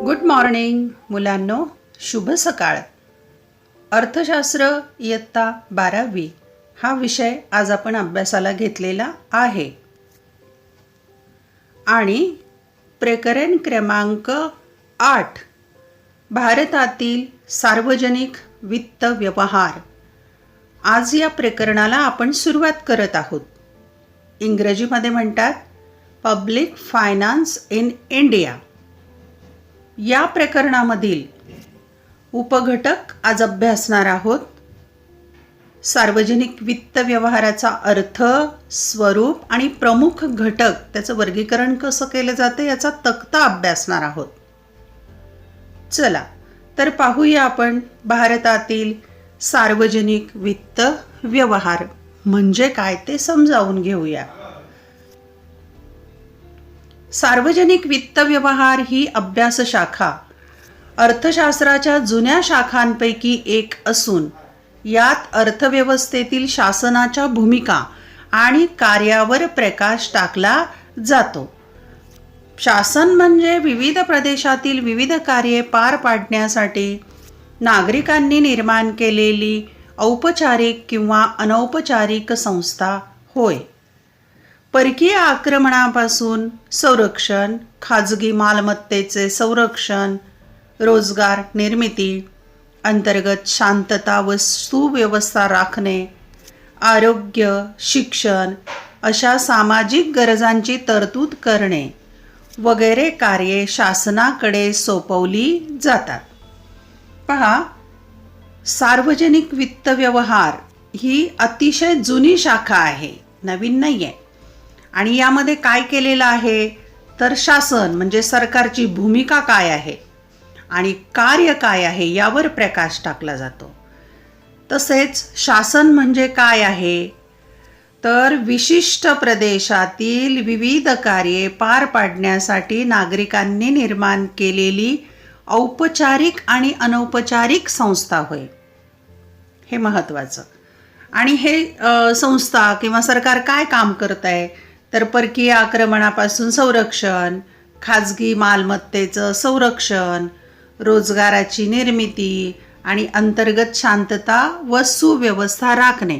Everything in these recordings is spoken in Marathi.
गुड मॉर्निंग मुलांनो, शुभ सकाळ. अर्थशास्त्र इयत्ता 12वी हा विषय आज आपण अभ्यासाला घेतलेला आहे आणि प्रकरण क्रमांक 8 भारतातील सार्वजनिक वित्त व्यवहार. आज या प्रकरणाला आपण सुरुवात करत आहोत. इंग्रजीमध्ये म्हणतात पब्लिक फायनान्स इन इंडिया. या प्रकरणामधील उपघटक आज अभ्यासणार आहोत. सार्वजनिक वित्त व्यवहाराचा अर्थ, स्वरूप आणि प्रमुख घटक, त्याचं वर्गीकरण कसं केलं जातं याचा तक्ता अभ्यासणार आहोत. चला तर पाहूया आपण भारतातील सार्वजनिक वित्त व्यवहार म्हणजे काय ते समजावून घेऊया. सार्वजनिक वित्त व्यवहार ही अभ्यास शाखा अर्थशास्त्राच्या जुन्या शाखांपैकी एक असून यात अर्थव्यवस्थेतील शासनाच्या भूमिका आणि कार्यावर प्रकाश टाकला जातो. शासन म्हणजे विविध प्रदेशातील विविध कार्ये पार पाडण्यासाठी नागरिकांनी निर्माण केलेली औपचारिक किंवा अनौपचारिक संस्था होय. परकीय आक्रमणापासून संरक्षण, खाजगी मालमत्तेचे संरक्षण, रोजगार निर्मिती, अंतर्गत शांतता व सुव्यवस्था राखणे, आरोग्य, शिक्षण अशा सामाजिक गरजांची तरतूद करणे वगैरे कार्ये शासनाकडे सोपवली जातात. पहा, सार्वजनिक वित्त व्यवहार ही अतिशय जुनी शाखा आहे, नवीन नाही आहे. आणि यामध्ये काय केलेलं आहे तर शासन म्हणजे सरकारची भूमिका काय आहे आणि कार्य काय आहे यावर प्रकाश टाकला जातो. तसेच शासन म्हणजे काय आहे तर विशिष्ट प्रदेशातील विविध कार्ये पार पाडण्यासाठी नागरिकांनी निर्माण केलेली औपचारिक आणि अनौपचारिक संस्था होय. हे महत्त्वाचं. आणि हे संस्था किंवा सरकार काय काम करत आहे तर परकीय आक्रमणापासून संरक्षण, खाजगी मालमत्तेचं संरक्षण, रोजगाराची निर्मिती आणि अंतर्गत शांतता व सुव्यवस्था राखणे,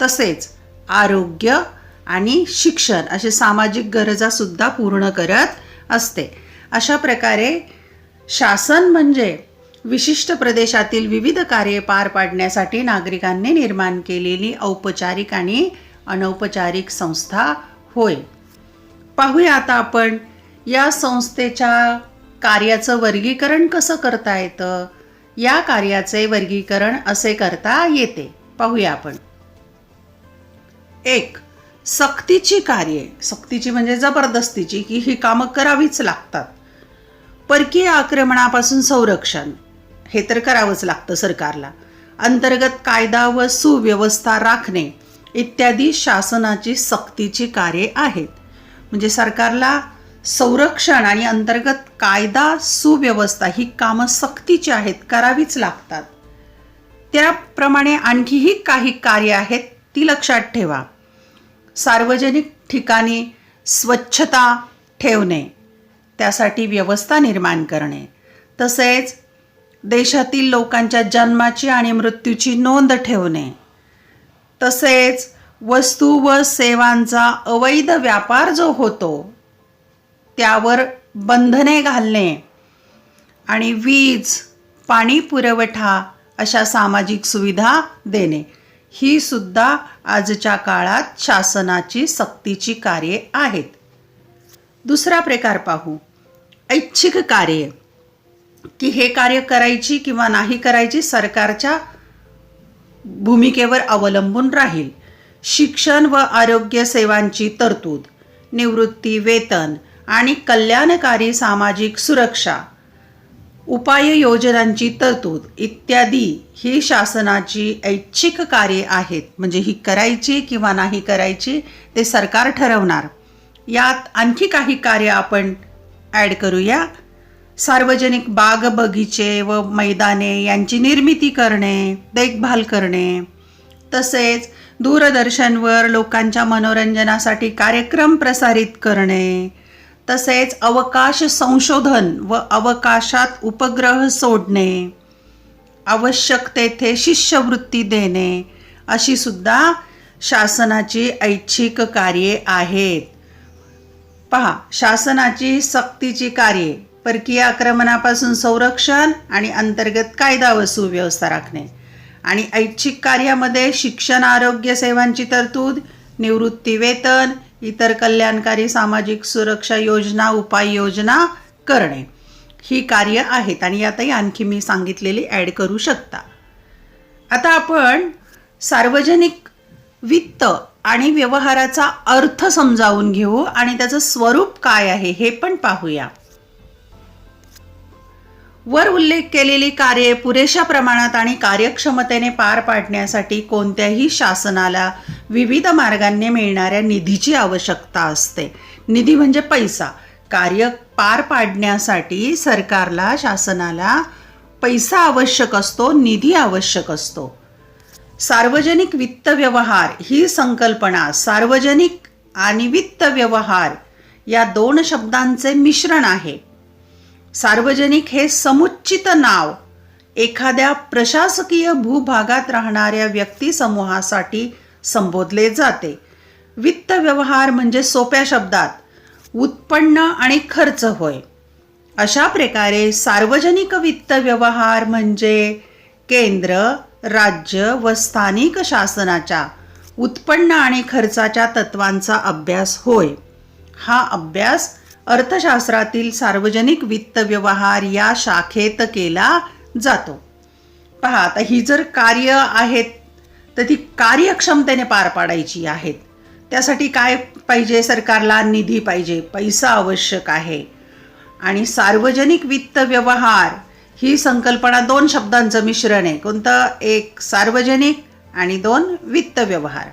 तसेच आरोग्य आणि शिक्षण असे सामाजिक गरजासुद्धा पूर्ण करत असते. अशा प्रकारे शासन म्हणजे विशिष्ट प्रदेशातील विविध कार्ये पार पाडण्यासाठी नागरिकांनी निर्माण केलेली औपचारिक आणि अनौपचारिक संस्था होय. पाहूया आता आपण या संस्थेच्या कार्याचं वर्गीकरण कसं करता येतं. या कार्याचे वर्गीकरण असे करता येते. पाहूया आपण. 1. सक्तीची कार्ये. सक्तीची म्हणजे जबरदस्तीची, की ही कामं करावीच लागतात. परकीय आक्रमणापासून संरक्षण, हे तर करावंच लागतं सरकारला. अंतर्गत कायदा व सुव्यवस्था राखणे इत्यादी शासनाची सक्तीची कार्ये आहेत. म्हणजे सरकारला संरक्षण आणि अंतर्गत कायदा सुव्यवस्था ही कामं सक्तीची आहेत, करावीच लागतात. त्याप्रमाणे आणखीही काही कार्य आहेत, ती लक्षात ठेवा. सार्वजनिक ठिकाणी स्वच्छता ठेवणे, त्यासाठी व्यवस्था निर्माण करणे, तसेच देशातील लोकांच्या जन्माची आणि मृत्यूची नोंद ठेवणे, तसेच वस्तू व सेवांचा अवैध व्यापार जो होतो त्यावर बंधने घालणे आणि वीज, पाणी पुरवठा अशा सामाजिक सुविधा देणे, ही सुद्धा आजच्या काळात शासनाची सक्तीची कार्ये आहेत. दुसरा प्रकार पाहू. ऐच्छिक कार्ये, की हे कार्य करायची किंवा नाही करायची सरकारच्या भूमिकेवर अवलंबून राहील. शिक्षण व आरोग्य सेवांची तरतूद, निवृत्ती वेतन आणि कल्याणकारी सामाजिक सुरक्षा, उपाययोजनांची तरतूद इत्यादी ही शासनाची ऐच्छिक कार्ये आहेत. म्हणजे ही करायची किंवा नाही करायची ते सरकार ठरवणार. यात आणखी काही कार्य आपण ॲड करूया. सार्वजनिक बाग बगीचे व मैदाने यांची निर्मिती करणे, देखभाल करणे, तसेच दूरदर्शनवर लोकांच्या मनोरंजनासाठी कार्यक्रम प्रसारित करणे, तसेच अवकाश संशोधन व अवकाशात उपग्रह सोडणे, आवश्यक तेथे शिष्यवृत्ती देणे अशी सुद्धा शासनाची ऐच्छिक कार्ये आहेत. पहा, शासनाची सक्तीची कार्ये परकीय आक्रमणापासून संरक्षण आणि अंतर्गत कायदा व सुव्यवस्था राखणे. आणि ऐच्छिक कार्यामध्ये शिक्षण, आरोग्य सेवांची तरतूद, निवृत्ती वेतन, इतर कल्याणकारी सामाजिक सुरक्षा योजना, उपाययोजना करणे ही कार्य आहेत. आणि यातही आणखी मी सांगितलेली ॲड करू शकता. आता आपण सार्वजनिक वित्त आणि व्यवहाराचा अर्थ समजावून घेऊ आणि त्याचं स्वरूप काय आहे हे पण पाहूया. वर उल्लेख केलेली कार्ये पुरेशा प्रमाणात आणि कार्यक्षमतेने पार पाडण्यासाठी कोणत्याही शासनाला विविध मार्गांनी मिळणाऱ्या निधीची आवश्यकता असते. निधी म्हणजे पैसा. कार्य पार पाडण्यासाठी सरकारला, शासनाला पैसा आवश्यक असतो, निधी आवश्यक असतो. सार्वजनिक वित्त व्यवहार ही संकल्पना सार्वजनिक आणि वित्त व्यवहार या दोन शब्दांचे मिश्रण आहे. सार्वजनिक हे समुच्चित नाव एखाद्या प्रशासकीय भूभागात राहणाऱ्या व्यक्ती समूहासाठी संबोधले जाते. वित्त व्यवहार म्हणजे सोप्या शब्दात उत्पन्न आणि खर्च होय. अशा प्रकारे सार्वजनिक वित्त व्यवहार म्हणजे केंद्र, राज्य व स्थानिक शासनाच्या उत्पन्न आणि खर्चाच्या तत्वांचा अभ्यास होय. हा अभ्यास अर्थशास्त्रातील सार्वजनिक वित्त व्यवहार या शाखेत केला जातो. पहा, आता ही जर कार्य आहेत तर ती कार्यक्षमतेने पार पाडायची आहेत. त्यासाठी काय पाहिजे? सरकारला निधी पाहिजे, पैसा आवश्यक आहे. आणि सार्वजनिक वित्त व्यवहार ही संकल्पना दोन शब्दांचं मिश्रण आहे. कोणतं? एक सार्वजनिक आणि दोन वित्त व्यवहार.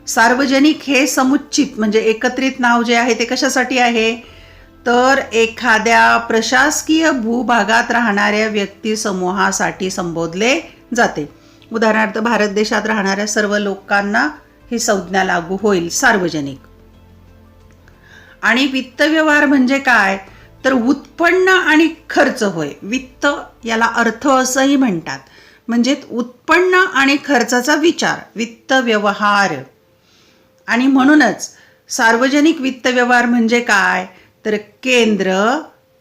सार्वजनिक हे समुच्चित म्हणजे एकत्रित नाव जे आहे ते कशासाठी आहे? तर एखाद्या प्रशासकीय भूभागात राहणाऱ्या व्यक्ती समूहासाठी संबोधले जाते. उदाहरणार्थ, भारत देशात राहणाऱ्या सर्व लोकांना ही संज्ञा लागू होईल, सार्वजनिक. आणि वित्त व्यवहार म्हणजे काय? तर उत्पन्न आणि खर्च होय. वित्त याला अर्थ असंही म्हणतात. म्हणजे उत्पन्न आणि खर्चाचा विचार, वित्त व्यवहार. आणि म्हणूनच सार्वजनिक वित्त व्यवहार म्हणजे काय? तर केंद्र,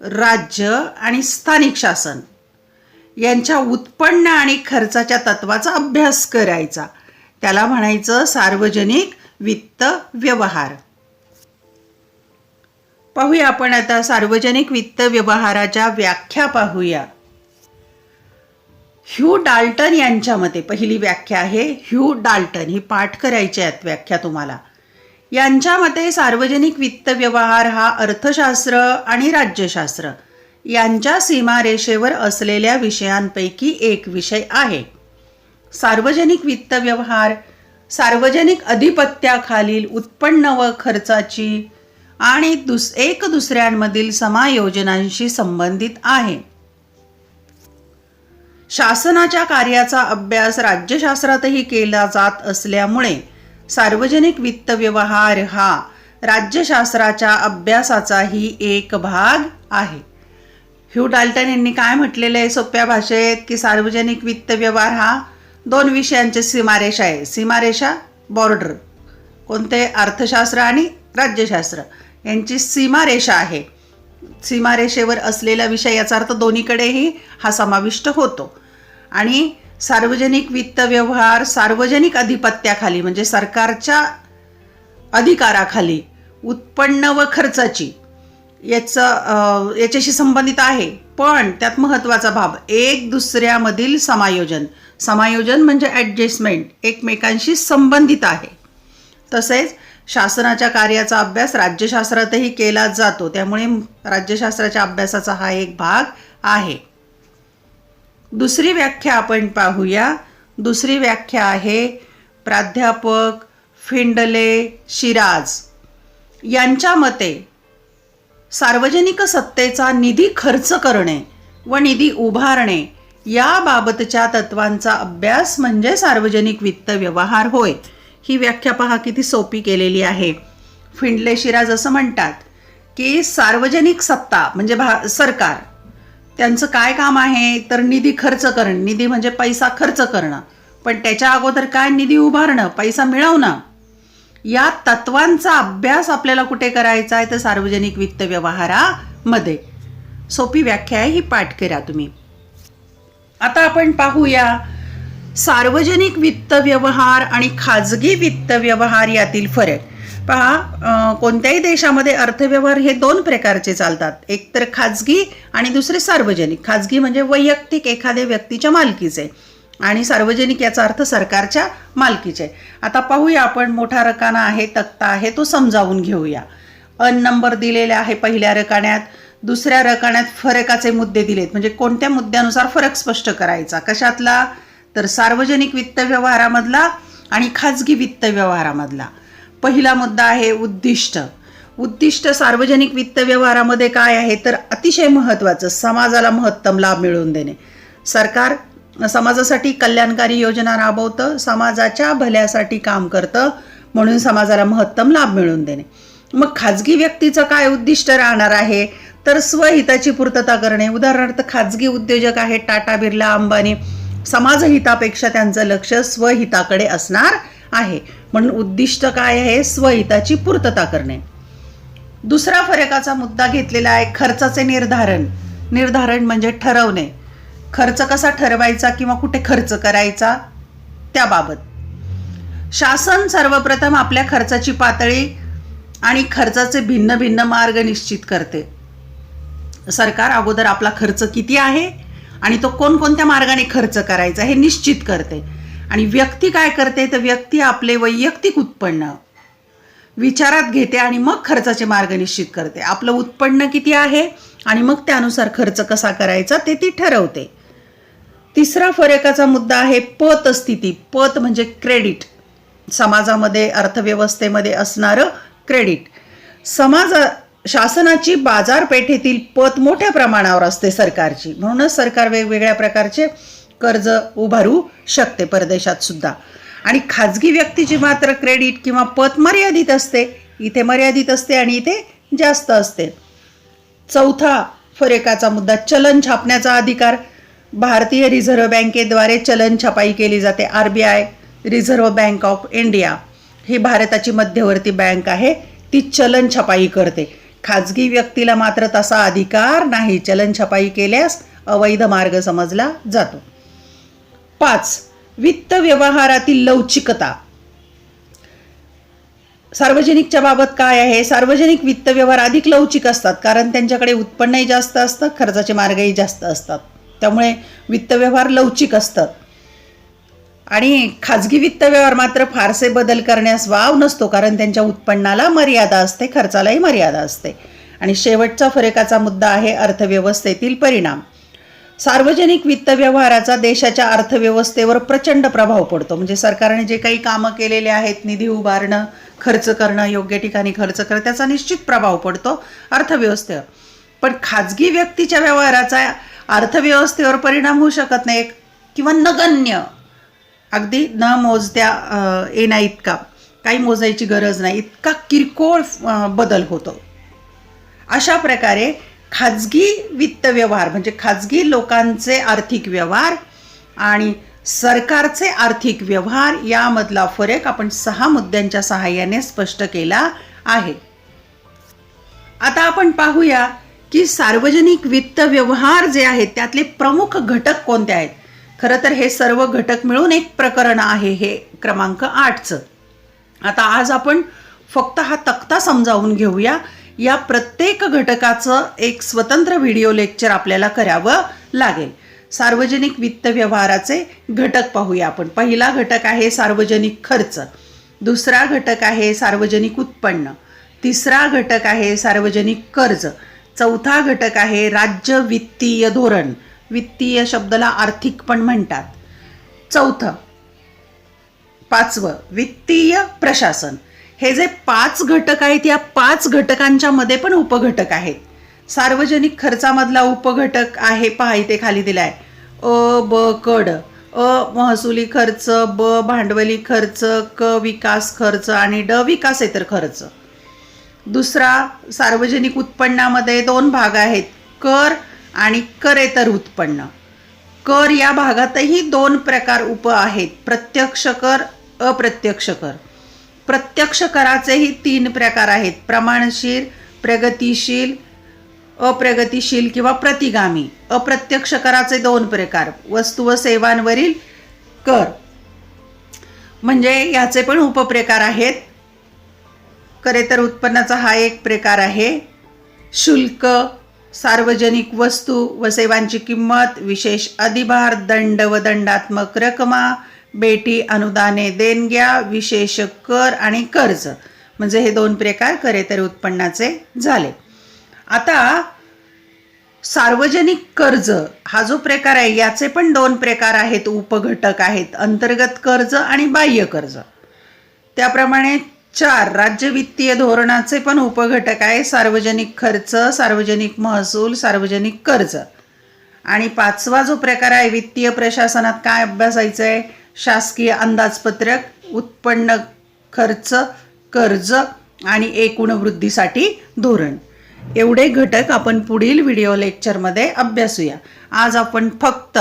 राज्य आणि स्थानिक शासन यांच्या उत्पन्न आणि खर्चाच्या तत्वाचा अभ्यास करायचा. त्याला म्हणायचं सार्वजनिक वित्त व्यवहार. पाहूया आपण आता सार्वजनिक वित्त व्यवहाराच्या व्याख्या पाहूया. ह्यू डाल्टन यांच्या मते पहिली व्याख्या आहे. ह्यू डाल्टन, ही पाठ करायची आहेत व्याख्या तुम्हाला. यांच्या मते सार्वजनिक वित्त व्यवहार हा अर्थशास्त्र आणि राज्यशास्त्र यांच्या सीमारेषेवर असलेल्या विषयांपैकी एक विषय आहे. सार्वजनिक वित्त व्यवहार सार्वजनिक अधिपत्याखालील उत्पन्न व खर्चाची आणि एक दुसऱ्यांमधील समायोजनांशी संबंधित आहे. शासनाच्या कार्याचा अभ्यास राज्यशास्त्रातही केला जात असल्यामुळे सार्वजनिक वित्त व्यवहार हा राज्यशास्त्राच्या अभ्यासाचाही एक भाग आहे. ह्यू डाल्टन यांनी काय म्हटलेलं आहे सोप्या भाषेत? की सार्वजनिक वित्त व्यवहार हा दोन विषयांचे सीमारेषा आहे. सीमारेषा, बॉर्डर. कोणते? अर्थशास्त्र आणि राज्यशास्त्र यांची सीमारेषा आहे. सीमारेषेवर असलेला विषय, याचा अर्थ दोन्हीकडेही हा समाविष्ट होतो. आणि सार्वजनिक वित्त व्यवहार सार्वजनिक अधिपत्याखाली म्हणजे सरकारच्या अधिकाराखाली उत्पन्न व खर्चाची याच्याशी संबंधित आहे. पण त्यात महत्त्वाचा भाग एक दुसऱ्यामधील समायोजन. समायोजन म्हणजे ॲडजस्टमेंट, एकमेकांशी संबंधित आहे. तसेच शासनाच्या कार्याचा अभ्यास राज्यशास्त्रातही केला जातो. त्यामुळे राज्यशास्त्राच्या अभ्यासाचा हा एक भाग आहे. दुसरी व्याख्या आपण पाहूया. दुसरी व्याख्या आहे प्राध्यापक फिंडले शिराज यांच्या मते सार्वजनिक सत्तेचा निधी खर्च करणे व निधी उभारणे याबाबतच्या तत्वांचा अभ्यास म्हणजे सार्वजनिक वित्त व्यवहार होय. ही व्याख्या पहा किती सोपी केलेली आहे. फिंडले शिराज असं म्हणतात की सार्वजनिक सत्ता म्हणजे सरकार, त्यांचं काय काम आहे तर निधी खर्च करणं. निधी म्हणजे पैसा खर्च करणं, पण त्याच्या अगोदर काय, निधी उभारणं, पैसा मिळवणं. या तत्वांचा अभ्यास आपल्याला कुठे करायचा आहे तर सार्वजनिक वित्त व्यवहारामध्ये. सोपी व्याख्या आहे ही, पाठ करा तुम्ही. आता आपण पाहूया सार्वजनिक वित्त व्यवहार आणि खाजगी वित्त व्यवहार यातील फरक. पहा, कोणत्याही देशामध्ये अर्थव्यवहार हे दोन प्रकारचे चालतात, एक तर खाजगी आणि दुसरे सार्वजनिक. खाजगी म्हणजे वैयक्तिक एखाद्या व्यक्तीच्या मालकीचे, आणि सार्वजनिक याचा अर्थ सरकारच्या मालकीचे. आता पाहूया आपण, मोठा रकाना आहे, तक्ता आहे, तो समजावून घेऊया. नंबर दिलेले आहे पहिल्या रकान्यात. दुसऱ्या रकान्यात फरकाचे मुद्दे दिलेत, म्हणजे कोणत्या मुद्द्यानुसार फरक स्पष्ट करायचा. कशातला तर सार्वजनिक वित्त व्यवहारामधला आणि खाजगी वित्त व्यवहारामधला. पहिला मुद्दा आहे उद्दिष्ट. उद्दिष्ट सार्वजनिक वित्त व्यवहारामध्ये काय आहे तर अतिशय महत्त्वाचं, समाजाला महत्तम लाभ मिळवून देणे. सरकार समाजासाठी कल्याणकारी योजना राबवतं, समाजाच्या भल्यासाठी काम करतं, म्हणून समाजाला महत्तम लाभ मिळवून देणे. मग खाजगी व्यक्तीचं काय उद्दिष्ट राहणार आहे तर स्वहिताची पूर्तता करणे. उदाहरणार्थ खाजगी उद्योजक आहेत टाटा, बिर्ला, अंबानी. समाजहितापेक्षा त्यांचं लक्ष स्वहिताकडे असणार आहे, म्हणून उद्दिष्ट काय आहे, स्वहिताची पूर्तता करणे. दुसरा फरकाचा मुद्दा घेतलेला आहे खर्चाचे निर्धारण. निर्धारण म्हणजे ठरवणे, खर्च कसा ठरवायचा किंवा कुठे खर्च करायचा त्याबाबत. शासन सर्वप्रथम आपल्या खर्चाची पातळी आणि खर्चाचे भिन्न भिन्न मार्ग निश्चित करते. सरकार अगोदर आपला खर्च किती आहे आणि तो कोणकोणत्या मार्गाने खर्च करायचा हे निश्चित करते. आणि व्यक्ती काय करते तर व्यक्ती आपले वैयक्तिक उत्पन्न विचारात घेते आणि मग खर्चाचे मार्ग निश्चित करते. आपलं उत्पन्न किती आहे आणि मग त्यानुसार खर्च कसा करायचा ते ती ठरवते. तिसरा फरकाचा मुद्दा आहे पतस्थिती. पत म्हणजे क्रेडिट, समाजामध्ये अर्थव्यवस्थेमध्ये असणारं क्रेडिट. शासनाची बाजारपेठेतील पत मोठ्या प्रमाणावर असते सरकारची, म्हणूनच सरकार वेगवेगळ्या प्रकारचे कर्ज उभारू शकते परदेशात सुद्धा. आणि खाजगी व्यक्तीची मात्र क्रेडिट किंवा पत मर्यादित असते, इथे मर्यादित असते आणि इथे जास्त असते. चौथा फरकाचा मुद्दा चलन छापण्याचा अधिकार. भारतीय रिझर्व्ह बँकेद्वारे चलन छपाई केली जाते. RBI, reserve bank of India, ही भारताची मध्यवर्ती बँक आहे, ती चलन छपाई करते. खाजगी व्यक्तीला मात्र तसा अधिकार नाही, चलन छपाई केल्यास अवैध मार्ग समजला जातो. 5. वित्त व्यवहारातील लवचिकता. सार्वजनिकच्या बाबत काय आहे, सार्वजनिक वित्त व्यवहार अधिक लवचिक असतात, कारण त्यांच्याकडे उत्पन्नही जास्त असतं, खर्चाचे मार्गही जास्त असतात, त्यामुळे वित्त व्यवहार लवचिक असतात. आणि खाजगी वित्त व्यवहार मात्र फारसे बदल करण्यास वाव नसतो, कारण त्यांच्या उत्पन्नाला मर्यादा असते, खर्चालाही मर्यादा असते. आणि शेवटचा फरकाचा मुद्दा आहे अर्थव्यवस्थेतील परिणाम. सार्वजनिक वित्त व्यवहाराचा देशाच्या अर्थव्यवस्थेवर प्रचंड प्रभाव पडतो. म्हणजे सरकारने जे काही कामं केलेले आहेत, निधी उभारणं, खर्च करणं, योग्य ठिकाणी खर्च करणं, त्याचा निश्चित प्रभाव पडतो अर्थव्यवस्थेवर. पण खाजगी व्यक्तीच्या व्यवहाराचा अर्थव्यवस्थेवर परिणाम होऊ शकत नाही किंवा नगण्य, अगदी न मोजत्या येण्या इतका, काही मोजायची गरज नाही, इतका किरकोळ बदल होतो. अशा प्रकारे खाजगी वित्त व्यवहार म्हणजे खाजगी लोकांचे आर्थिक व्यवहार आणि सरकारचे आर्थिक व्यवहार यामधला फरक आपण 6 मुद्द्यांच्या सहाय्याने स्पष्ट केला आहे. आता आपण पाहूया की सार्वजनिक वित्त व्यवहार जे आहेत त्यातले प्रमुख घटक कोणते आहेत. खरं तर हे सर्व घटक मिळून एक प्रकरण आहे, हे क्रमांक 8चं. आता आज आपण फक्त हा तक्ता समजावून घेऊया. या प्रत्येक घटकाचं एक स्वतंत्र व्हिडिओ लेक्चर आपल्याला करावं लागेल. सार्वजनिक वित्त व्यवहाराचे घटक पाहूया आपण. पहिला घटक आहे सार्वजनिक खर्च, दुसरा घटक आहे सार्वजनिक उत्पन्न, तिसरा घटक आहे सार्वजनिक कर्ज, चौथा घटक आहे राज्य वित्तीय धोरण. वित्तीय शब्दाला आर्थिक पण म्हणतात. पाचवं वित्तीय प्रशासन. हे जे 5 घटक आहेत या 5 घटकांच्या मध्ये पण उपघटक आहेत. सार्वजनिक खर्चामधला उपघटक आहे, पहा इथे खाली दिलाय, अ ब क ड. महसुली खर्च, ब भांडवली खर्च, क विकास खर्च आणि ड विकासेतर खर्च. दुसरा, सार्वजनिक उत्पन्नामध्ये 2 भाग आहेत, कर आणि करेतर उत्पन्न. कर या भागातही 2 प्रकार आहेत, प्रत्यक्ष कर, अप्रत्यक्ष कर. प्रत्यक्ष कराचेही 3 प्रकार आहेत, प्रमाणशील, प्रगतिशील, अप्रगतिशील किंवा प्रतिगामी. अप्रत्यक्ष कराचे 2 प्रकार, वस्तू व सेवांवरील कर, म्हणजे याचे पण उपप्रकार आहेत. करेतर उत्पन्नाचा हा एक प्रकार आहे. शुल्क, सार्वजनिक वस्तू व सेवांची किंमत, विशेष अधिभार, दंड व दंडात्मक रकमा, बेटी, अनुदाने, देणग्या, विशेष कर आणि कर्ज, म्हणजे हे 2 प्रकार करेतर उत्पन्नाचे झाले. आता सार्वजनिक कर्ज हा जो प्रकार आहे याचे पण 2 प्रकार आहेत, उपघटक आहेत, अंतर्गत कर्ज आणि बाह्य कर्ज. त्याप्रमाणे 4, राज्य वित्तीय धोरणाचे पण उपघटक आहे, सार्वजनिक खर्च, सार्वजनिक महसूल, सार्वजनिक कर्ज. आणि 5वा जो प्रकार आहे, वित्तीय प्रशासनात काय अभ्यासायचं आहे, शासकीय अंदाजपत्रक, उत्पन्न, खर्च, कर्ज आणि एकूण वृद्धीसाठी धोरण. एवढे घटक आपण पुढील व्हिडिओ लेक्चरमध्ये अभ्यासूया. आज आपण फक्त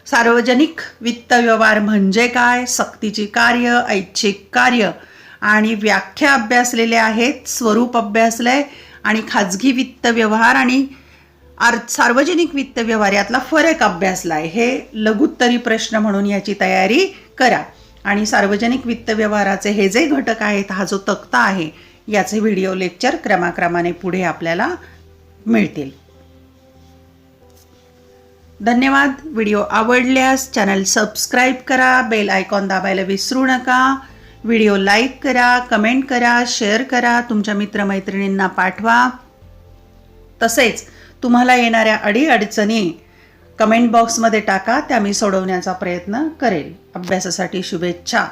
सार्वजनिक वित्त व्यवहार म्हणजे काय, सक्तीची कार्य, ऐच्छिक कार्य आणि व्याख्या अभ्यासलेल्या आहेत, स्वरूप अभ्यासलंय आणि खाजगी वित्त व्यवहार आणि सार्वजनिक वित्त व्यवहार यातला फरक अभ्यासला आहे. हे लघुत्तरी प्रश्न म्हणून याची तयारी करा. आणि सार्वजनिक वित्त व्यवहाराचे हे जे घटक आहेत, हा जो तक्ता आहे, याचे व्हिडिओ लेक्चर क्रमाक्रमाने पुढे आपल्याला मिळतील. धन्यवाद. व्हिडिओ आवडल्यास चॅनल सबस्क्राईब करा, बेल आयकॉन दाबायला विसरू नका. व्हिडिओ लाईक करा, कमेंट करा, शेअर करा, तुमच्या मित्रमैत्रिणींना पाठवा. तसेच तुम्हाला येणाऱ्या अडीअडचणी कमेंट बॉक्समध्ये टाका, त्या मी सोडवण्याचा प्रयत्न करेल. अभ्यासासाठी शुभेच्छा.